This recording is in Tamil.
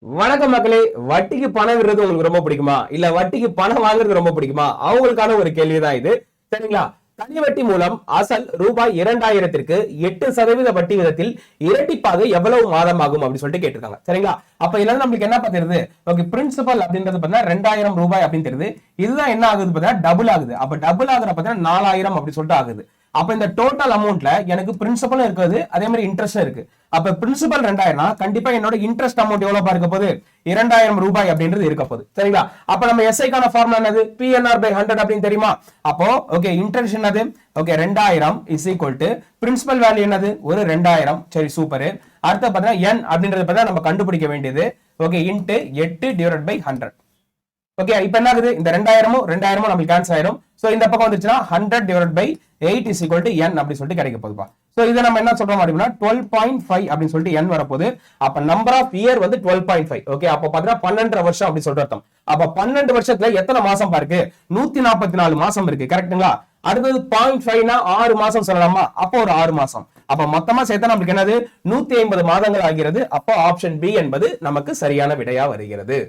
வணக்கம் மக்களே. வட்டிக்கு பணம் விடுறது உங்களுக்கு ரொம்ப பிடிக்குமா, இல்ல வட்டிக்கு பணம் வாங்குறது ரொம்ப பிடிக்குமா? அவங்களுக்கான ஒரு கேள்விதான் இது. சரிங்களா? தனி வட்டி மூலம் அசல் ரூபாய் 2000ற்கு 8% வட்டி விதத்தில் இரட்டிப்பாக எவ்வளவு மாதம் ஆகும் அப்படின்னு சொல்லிட்டு கேட்டிருக்காங்க. சரிங்களா? அப்ப இதுல நம்மளுக்கு என்ன தெரியுது? ஓகே, பிரின்சிபல் அப்படின்றது பார்த்தா 2000 ரூபாய் அப்படின்னு தெரியுது. இதுதான் என்ன ஆகுது பார்த்தா டபுள் ஆகுது. அப்ப டபுள் ஆகுற பார்த்தா 4000 அப்படின்னு சொல்லிட்டு ஆகுது. அப்ப இந்த டோட்டல் அமௌண்ட்ல எனக்கு பிரின்சிபலும் இருக்குது, அதே மாதிரி இன்ட்ரெஸ்ட் இருக்கு. அப்ப பிரின்சிபல் 2000 கண்டிப்பா என்னோட இன்ட்ரெஸ்ட் அமௌண்ட் எவ்வளவு இருக்க போகுது? 2000 ரூபாய் அப்படின்றது இருக்க போகுது. சரிங்களா? அப்ப நம்ம எஸ்ஐக்கான ஃபார்முலா என்னது? பிஎன்ஆர் பை 100 அப்படின்னு தெரியுமா? அப்போ ஓகே, இன்ட்ரெஸ்ட் என்னது? Okay, 2000 is equal to principal value என்னது? ஒரு 2000. சரி, சூப்பர். அடுத்த பார்த்தா n அப்படின்றது பார்த்தா நம்ம கண்டுபிடிக்க வேண்டியது okay into 8 divide by 100. Okay, இப்போ என்ன ஆகுது? இந்த 2000 நமக்கு கேன்சல் ஆயிடும். சோ இந்த பக்கம் வந்துச்சுன்னா 100 divide by 8 is equal to n அப்படி சொல்லிட்டு கிடைக்க போகுதுப்பா. சோ இதை நம்ம என்ன சொல்றோம் அப்படின்னா 12.5 அப்படின்னு சொல்லிட்டு n வரப்போகுது. அப்ப நம்பர் ஆஃப் இயர் வந்து 12.5. ஓகே, அப்ப பாத்தீங்கன்னா 12 வருஷம் அப்படி சொல்லிட்டு அர்த்தம். அப்ப 12 வருஷத்துல எத்தனை மாசம் பாருக்கு? 144 மாசம் இருக்கு. கரெக்ட்டுங்களா? அடுத்தது 0.5னா 6 மாசம் சொல்லலாமா? அப்போ ஒரு 6 மாசம். அப்ப மொத்தமா சேர்த்தா நமக்கு என்னது? 150 மாதங்கள் ஆகிறது. அப்போ ஆப்ஷன் பி என்பது நமக்கு சரியான விடையா வருகிறது.